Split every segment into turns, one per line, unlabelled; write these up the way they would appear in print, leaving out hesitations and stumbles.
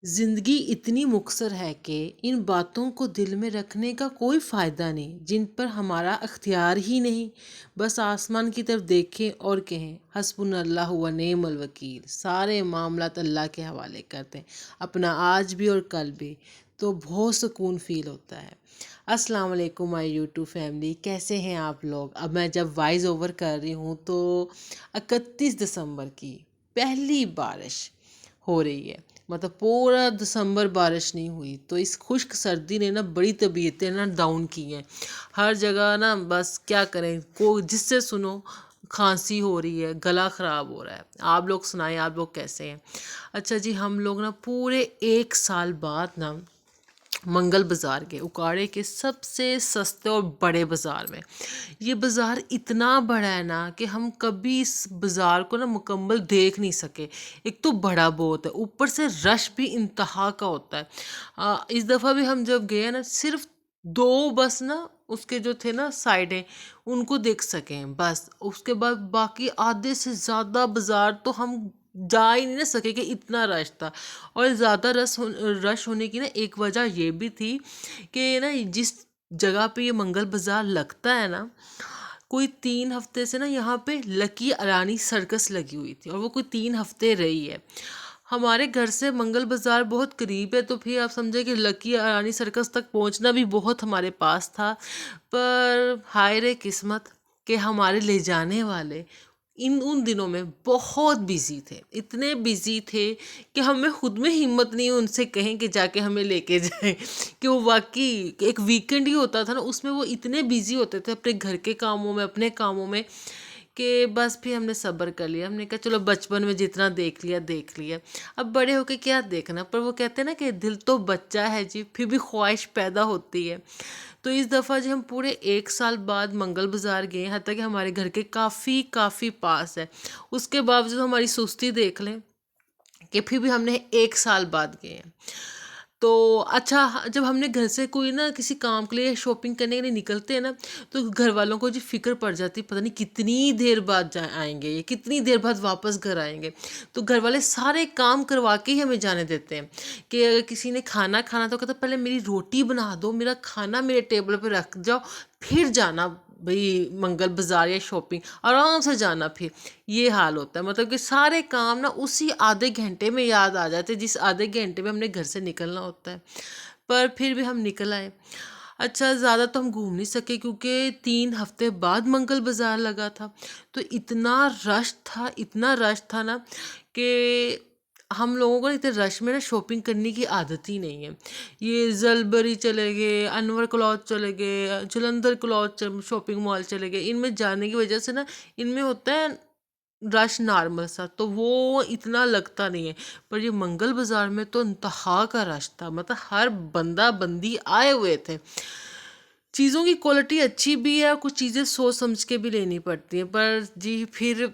जिंदगी इतनी मुख्तसर है कि इन बातों को दिल में रखने का कोई फ़ायदा नहीं जिन पर हमारा अख्तियार ही नहीं। बस आसमान की तरफ देखें और कहें हस्बुनल्लाह व नेमल वकील। सारे मामलात अल्लाह के हवाले करते हैं, अपना आज भी और कल भी, तो बहुत सुकून फील होता है। अस्सलाम वालेकुम माय यूट्यूब फैमिली, कैसे हैं आप लोग। अब मैं जब वॉइस ओवर कर रही हूँ तो 31 दिसंबर की पहली बारिश हो रही है। मतलब पूरा दिसंबर बारिश नहीं हुई, तो इस खुश्क सर्दी ने ना बड़ी तबीयतें ना डाउन की हैं। हर जगह ना बस क्या करें, को जिससे सुनो खांसी हो रही है, गला ख़राब हो रहा है। आप लोग सुनाएं, आप लोग कैसे हैं। अच्छा जी, हम लोग ना पूरे 1 साल बाद ना मंगल बाज़ार के उकाड़े के सबसे सस्ते और बड़े बाज़ार में। ये बाज़ार इतना बड़ा है ना कि हम कभी इस बाज़ार को ना मुकम्मल देख नहीं सके। एक तो बड़ा बहुत है, ऊपर से रश भी इंतहा का होता है। इस दफ़ा भी हम जब गए ना, सिर्फ दो बस ना उसके जो थे ना साइडें, उनको देख सकें बस। उसके बाद बाकी आधे से ज़्यादा बाज़ार तो हम जा ही नहीं ना सके कि इतना रश था। और ज़्यादा रश होने की ना एक वजह ये भी थी कि ना जिस जगह पे ये मंगल बाज़ार लगता है ना, कोई 3 हफ्ते से ना यहाँ पे लकी अरानी सर्कस लगी हुई थी और वो कोई 3 हफ्ते रही है। हमारे घर से मंगल बाज़ार बहुत करीब है, तो फिर आप समझे कि लकी अरानी सर्कस तक पहुँचना भी बहुत हमारे पास था। पर हाय रे किस्मत कि हमारे ले जाने वाले इन उन दिनों में बहुत बिजी थे, इतने बिजी थे कि हमें खुद में हिम्मत नहीं उनसे कहें कि जाके हमें लेके जाएं। कि वो वाकई एक वीकेंड ही होता था ना, उसमें वो इतने बिजी होते थे अपने घर के कामों में, अपने कामों में, कि बस फिर हमने सब्र कर लिया। हमने कहा चलो बचपन में जितना देख लिया देख लिया, अब बड़े होके क्या देखना। पर वो कहते हैं ना कि दिल तो बच्चा है जी, फिर भी ख्वाहिश पैदा होती है। तो इस दफ़ा जो हम पूरे 1 साल बाद मंगल बाज़ार गए, यहाँ तक कि हमारे घर के काफ़ी काफ़ी पास है, उसके बावजूद हमारी सुस्ती देख लें कि फिर भी हमने 1 साल बाद गए हैं। तो अच्छा, जब हमने घर से कोई ना किसी काम के लिए शॉपिंग करने के लिए निकलते हैं ना, तो घर वालों को जो फिक्र पड़ जाती है, पता नहीं कितनी देर बाद जा आएंगे, ये कितनी देर बाद वापस घर आएंगे। तो घर वाले सारे काम करवा के ही हमें जाने देते हैं। कि अगर किसी ने खाना खाना तो कहता पहले मेरी रोटी बना दो, मेरा खाना मेरे टेबल पर रख जाओ, फिर जाना भाई मंगल बाज़ार या शॉपिंग, आराम से जाना। फिर ये हाल होता है, मतलब कि सारे काम ना उसी आधे घंटे में याद आ जाते हैं, जिस आधे घंटे में हमने घर से निकलना होता है। पर फिर भी हम निकल आए। अच्छा, ज़्यादा तो हम घूम नहीं सके क्योंकि 3 हफ्ते बाद मंगल बाज़ार लगा था। तो इतना रश था, इतना रश था ना कि हम लोगों को इतने रश में ना शॉपिंग करने की आदत ही नहीं है। ये जलबरी चले गए, अनवर क्लॉथ चले गए, जलंधर क्लॉथ शॉपिंग मॉल चले गए, इनमें जाने की वजह से ना इनमें होता है रश नॉर्मल सा, तो वो इतना लगता नहीं है। पर ये मंगल बाज़ार में तो इंतहा का रश था, मतलब हर बंदा बंदी आए हुए थे। चीज़ों की क्वालिटी अच्छी भी है, कुछ चीज़ें सोच समझ के भी लेनी पड़ती हैं। पर जी फिर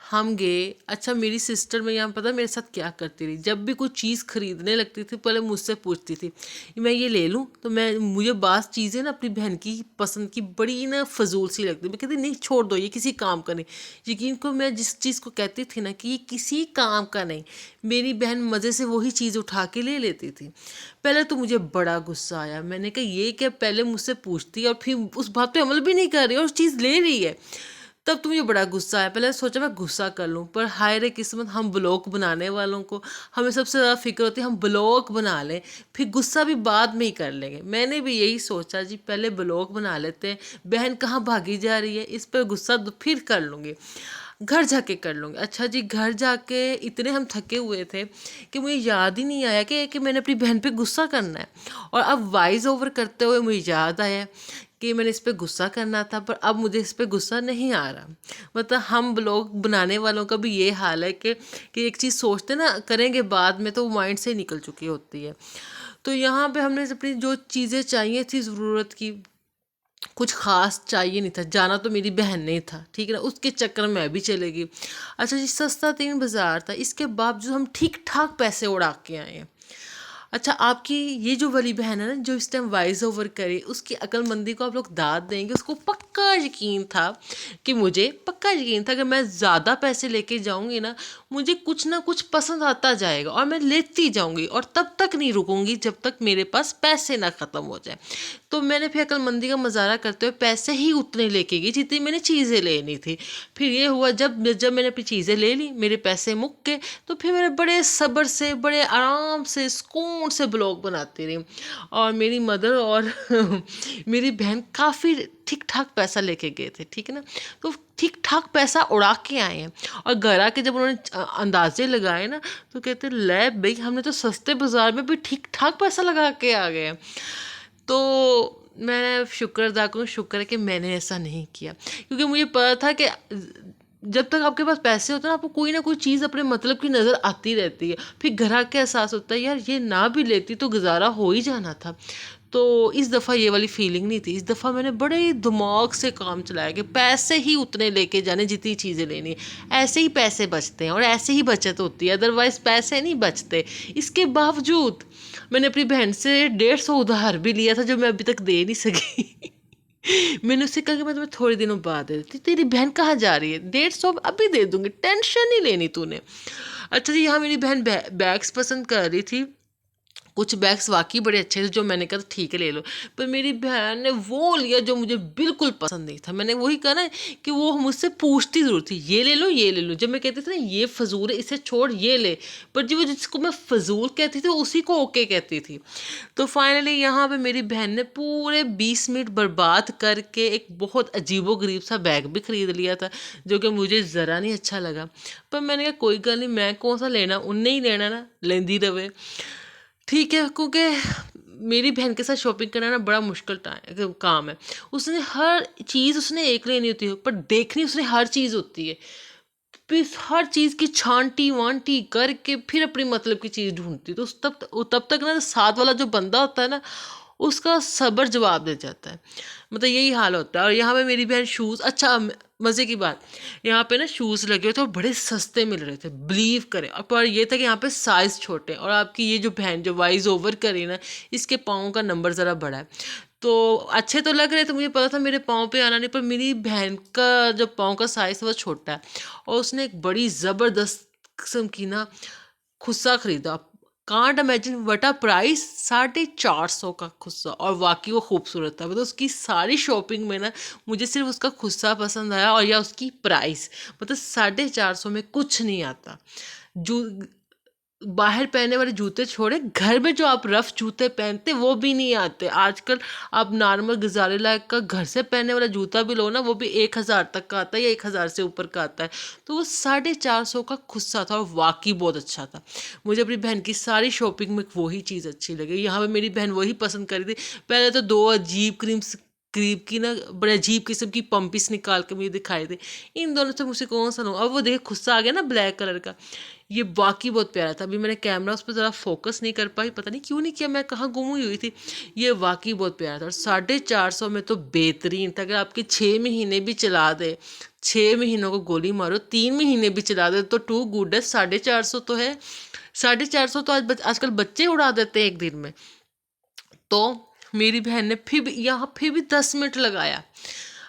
हम गए। अच्छा, मेरी सिस्टर में यहाँ पता मेरे साथ क्या करती रही, जब भी कोई चीज़ खरीदने लगती थी पहले मुझसे पूछती थी मैं ये ले लूँ। तो मैं मुझे बास चीज़ें ना अपनी बहन की पसंद की बड़ी ना फजूल सी लगती, मैं कहती नहीं छोड़ दो, ये किसी काम का नहीं। यकीन को मैं जिस चीज़ को कहती थी ना कि ये किसी काम का नहीं, मेरी बहन मज़े से वही चीज़ उठा के ले लेती थी। पहले तो मुझे बड़ा गुस्सा आया, मैंने कहा ये क्या, पहले मुझसे पूछती है और फिर उस बात पे अमल भी नहीं कर रही और उस चीज़ ले रही है। तब तो मुझे बड़ा गुस्सा आया, पहले सोचा मैं गुस्सा कर लूँ, पर हाय रे किस्मत, हम ब्लॉग बनाने वालों को हमें सबसे ज़्यादा फिक्र होती है हम ब्लॉग बना लें, फिर गुस्सा भी बाद में ही कर लेंगे। मैंने भी यही सोचा जी, पहले ब्लॉग बना लेते हैं, बहन कहाँ भागी जा रही है, इस पर गुस्सा फिर कर लूँगी, घर जाके कर लूँगी। अच्छा जी, घर जाके इतने हम थके हुए थे कि मुझे याद ही नहीं आया कि मैंने अपनी बहन पे गुस्सा करना है। और अब वॉइस ओवर करते हुए मुझे याद आया कि मैंने इस पे गुस्सा करना था, पर अब मुझे इस पे गुस्सा नहीं आ रहा। मतलब हम ब्लॉग बनाने वालों का भी ये हाल है कि एक चीज़ सोचते ना करेंगे बाद में, तो वो माइंड से ही निकल चुकी होती है। तो यहाँ पे हमने अपनी जो चीज़ें चाहिए थी ज़रूरत की, कुछ ख़ास चाहिए नहीं था, जाना तो मेरी बहन ने था, ठीक है ना, उसके चक्कर में मैं भी चलेगी। अच्छा जी, सस्ता तीन बाज़ार था, इसके बावजूद हम ठीक ठाक पैसे उड़ा के आए हैं। अच्छा, आपकी ये जो वाली बहन है ना जो इस टाइम वॉइस ओवर करे, उसकी अक्लमंदी को आप लोग दाद देंगे। उसको पक्का यकीन था कि मुझे पक्का यकीन था कि मैं ज़्यादा पैसे लेके जाऊंगी ना, मुझे कुछ ना कुछ पसंद आता जाएगा और मैं लेती जाऊंगी, और तब तक नहीं रुकूंगी जब तक मेरे पास पैसे ना ख़त्म हो जाए। तो मैंने फिर अक्लमंदी का मज़ारा करते हुए पैसे ही उतने लेके गई जितनी मैंने चीज़ें लेनी थी। फिर ये हुआ, जब जब मैंने अपनी चीज़ें ले ली, मेरे पैसे मुक गए, तो फिर मैंने बड़े सब्र से, बड़े आराम से, सुकून से ब्लॉग बनाती रही। और मेरी मदर और मेरी बहन काफ़ी ठीक ठाक पैसा लेके गए थे, ठीक है ना। तो ठीक ठाक पैसा उड़ा के आए हैं, और घर आके जब उन्होंने अंदाजे लगाए ना, तो कहते ले भाई, हमने तो सस्ते बाजार में भी ठीक ठाक पैसा लगा के आ गए हैं। तो मैं शुक्र अदा करूँ, शुक्र है कि मैंने ऐसा नहीं किया, क्योंकि मुझे पता था कि जब तक आपके पास पैसे होते हैं ना, आपको कोई ना कोई चीज़ अपने मतलब की नज़र आती रहती है। फिर घर आके एहसास होता है, यार ये ना भी लेती तो गुजारा हो ही जाना था। तो इस दफ़ा ये वाली फीलिंग नहीं थी। इस दफ़ा मैंने बड़े ही दिमाग से काम चलाया कि पैसे ही उतने लेके जाने जितनी चीज़ें लेनी है। ऐसे ही पैसे बचते हैं और ऐसे ही बचत होती है, अदरवाइज़ पैसे नहीं बचते। इसके बावजूद मैंने अपनी बहन से 150 उधार भी लिया था, जो मैं अभी तक दे नहीं सकी। मैंने उससे कहा कि मैं तुम्हें थोड़े दिनों बाद दे देती। तेरी बहन कहाँ जा रही है? 150 अभी दे दूंगी, टेंशन नहीं लेनी तूने। अच्छा जी, यहाँ मेरी बहन बैग्स पसंद कर रही थी। कुछ बैग्स वाकई बड़े अच्छे थे, जो मैंने कहा ठीक है ले लो। पर मेरी बहन ने वो लिया जो मुझे बिल्कुल पसंद नहीं था। मैंने वही कहा ना कि वो मुझसे पूछती ज़रूर थी, ये ले लो, ये ले लो। जब मैं कहती थी ना ये फजूल है, इसे छोड़, ये ले। पर जी वो जिसको मैं फजूल कहती थी उसी को ओके कहती थी। तो फाइनली यहाँ पे मेरी बहन ने पूरे 20 मिनट बर्बाद करके एक बहुत अजीबो गरीब सा बैग भी ख़रीद लिया था, जो कि मुझे ज़रा नहीं अच्छा लगा। पर मैंने कहा कोई गल नहीं, मैं कौन सा लेना, उनने ही लेना ना, लेंदी रवे, ठीक है। क्योंकि मेरी बहन के साथ शॉपिंग करना ना बड़ा मुश्किल काम है। उसने हर चीज़ उसने एक लेनी होती है, पर देखनी उसने हर चीज़ होती है। फिर हर चीज़ की छांटी वांटी करके फिर अपनी मतलब की चीज़ ढूंढती। तो तब तक ना साथ वाला जो बंदा होता है ना, उसका सब्र जवाब दे जाता है। मतलब यही हाल होता है। और यहाँ पे मेरी बहन शूज़, अच्छा मज़े की बात, यहाँ पे ना शूज़ लगे हुए थे और बड़े सस्ते मिल रहे थे, बिलीव करें। और पर ये था कि यहाँ पे साइज़ छोटे हैं, और आपकी ये जो बहन जो वाइज ओवर करी ना, इसके पाँव का नंबर ज़रा बड़ा है। तो अच्छे तो लग रहे थे, मुझे पता था मेरे पाँव पे आना नहीं, पर मेरी बहन का जो पाँव का साइज़ वो छोटा है। और उसने एक बड़ी ज़बरदस्त किस्म की ना खुस्सा खरीदा। Can't imagine what a price, 450 का खुस्सा। और वाकई वो खूबसूरत था। मतलब उसकी सारी शॉपिंग में ना मुझे सिर्फ उसका खुस्सा पसंद आया, और या उसकी प्राइस। मतलब 450 में कुछ नहीं आता। जू बाहर पहनने वाले जूते छोड़े, घर में जो आप रफ जूते पहनते वो भी नहीं आते आजकल। आप नॉर्मल गुजारे लायक का घर से पहनने वाला जूता भी लो ना, वो भी 1,000 तक का आता है या 1,000 से ऊपर का आता है। तो वो 450 का खुस्सा था, और वाकई बहुत अच्छा था। मुझे अपनी बहन की सारी शॉपिंग में वही चीज़ अच्छी लगी। यहाँ पे मेरी बहन वही पसंद करी थी। पहले तो दो अजीब क्रीम की ना बड़े अजीब किस्म की पंपिस निकाल के मुझे दिखाए थे। इन दोनों से मुझे कौन सा लूँ। अब वो देखे खुस्सा आ गया ना ब्लैक कलर का, ये वाकई बहुत प्यारा था। अभी मैंने कैमरा उस पर ज़रा फोकस नहीं कर पाई, पता नहीं क्यों नहीं किया, मैं कहाँ गुम हुई थी। ये वाकई बहुत प्यारा था, और 450 में तो बेहतरीन था। अगर आपके 6 महीने भी चला दे, 6 महीनों को गोली मारो, 3 महीने भी चला दे, तो टू गुड है। 450 तो है। 450 तो आजकल बच्चे उड़ा देते हैं एक दिन में। तो मेरी बहन ने फिर भी 10 मिनट लगाया।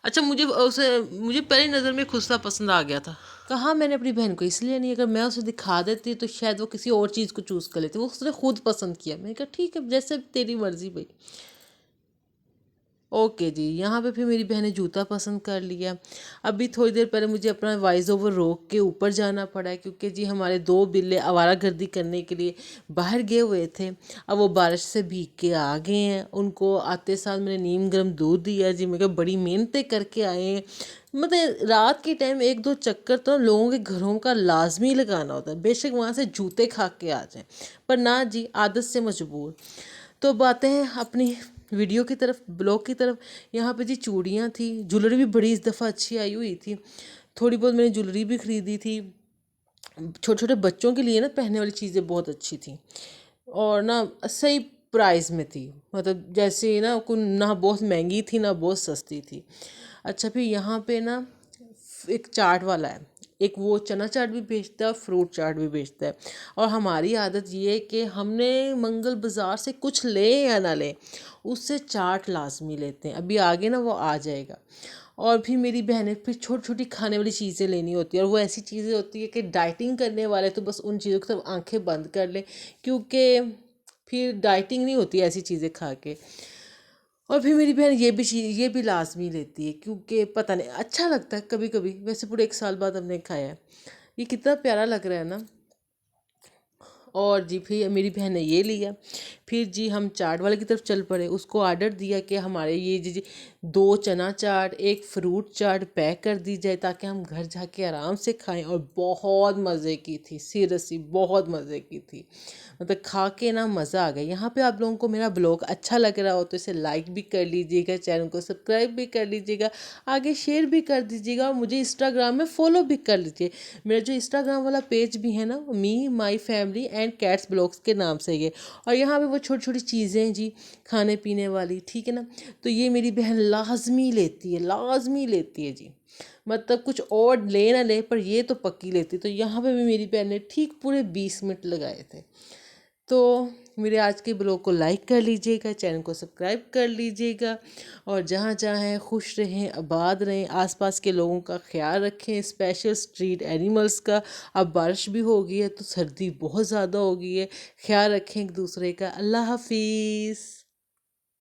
अच्छा, मुझे पहली नज़र में खुस्सा पसंद आ गया था। कहा मैंने अपनी बहन को इसलिए नहीं, अगर मैं उसे दिखा देती तो शायद वो किसी और चीज़ को चूज़ कर लेती। वो उसने खुद पसंद किया। मैंने कहा ठीक है, जैसे तेरी मर्जी भाई। ओके जी, यहाँ पे फिर मेरी बहन ने जूता पसंद कर लिया। अभी थोड़ी देर पहले मुझे अपना वॉइस ओवर रोक के ऊपर जाना पड़ा है, क्योंकि जी हमारे दो बिल्ले आवारागर्दी करने के लिए बाहर गए हुए थे। अब वो बारिश से भीग के आ गए हैं। उनको आते साथ मैंने नीम गर्म दूध दिया जी। मैं कहा बड़ी मेहनतें करके आए हैं। मतलब रात के टाइम 1-2 चक्कर तो लोगों के घरों का लाजमी लगाना होता है, बेशक वहाँ से जूते खा के आ जाएं। पर ना जी, आदत से मजबूर। तो बातें हैं अपनी वीडियो की तरफ, ब्लॉग की तरफ। यहाँ पे जी चूड़ियाँ थी, ज्वेलरी भी बड़ी इस दफ़ा अच्छी आई हुई थी। थोड़ी बहुत मैंने ज्वेलरी भी ख़रीदी थी। छोटे छोटे बच्चों के लिए ना पहनने वाली चीज़ें बहुत अच्छी थी, और ना सही प्राइस में थी। मतलब जैसे ना कोई ना बहुत महंगी थी ना बहुत सस्ती थी। अच्छा, फिर यहाँ पे ना एक चाट वाला है, एक वो चना चाट भी बेचता है और फ्रूट चाट भी बेचता है। और हमारी आदत ये है कि हमने मंगल बाज़ार से कुछ लें या ना लें, उससे चाट लाजमी लेते हैं। अभी आगे ना वो आ जाएगा। और भी मेरी बहनें फिर छोटी छोटी खाने वाली चीज़ें लेनी होती है, और वो ऐसी चीज़ें होती है कि डाइटिंग करने वाले तो बस उन चीज़ों की तरफ आंखें बंद कर लें, क्योंकि फिर डाइटिंग नहीं होती ऐसी चीज़ें खा के। और फिर मेरी बहन ये भी लाजमी लेती है, क्योंकि पता नहीं अच्छा लगता है कभी कभी, वैसे पूरे 1 साल बाद हमने खाया है। ये कितना प्यारा लग रहा है ना। और जी फिर मेरी बहन ने ये लिया। फिर जी हम चाट वाले की तरफ चल पड़े, उसको ऑर्डर दिया कि हमारे ये जी 2 चना चाट, एक फ्रूट चाट पैक कर दी जाए, ताकि हम घर जाके आराम से खाएं। और बहुत मज़े की थी, सीरियसली बहुत मज़े की थी। मतलब खा के ना मज़ा आ गया। यहाँ पे आप लोगों को मेरा ब्लॉग अच्छा लग रहा हो तो इसे लाइक भी कर लीजिएगा, चैनल को सब्सक्राइब भी कर लीजिएगा, आगे शेयर भी कर दीजिएगा, और मुझे इंस्टाग्राम में फॉलो भी कर लीजिए। मेरा जो इंस्टाग्राम वाला पेज भी है ना, me my family and cats blogs के नाम से ये। और यहाँ पे वो छोटी छोटी चीज़ें हैं जी, खाने पीने वाली, ठीक है ना। तो ये मेरी बहन लाजमी लेती है, लाजमी लेती है जी। मतलब कुछ और ले ना ले, पर ये तो पक्की लेती। तो यहाँ पे भी मेरी बहन ने ठीक पूरे 20 मिनट लगाए थे। तो मेरे आज के ब्लॉग को लाइक कर लीजिएगा, चैनल को सब्सक्राइब कर लीजिएगा, और जहाँ जहाँ हैं खुश रहें, आबाद रहें, आसपास के लोगों का ख्याल रखें, स्पेशल स्ट्रीट एनिमल्स का। अब बारिश भी हो गई है तो सर्दी बहुत ज़्यादा हो गई है, ख्याल रखें एक दूसरे का। अल्लाह हाफिज़।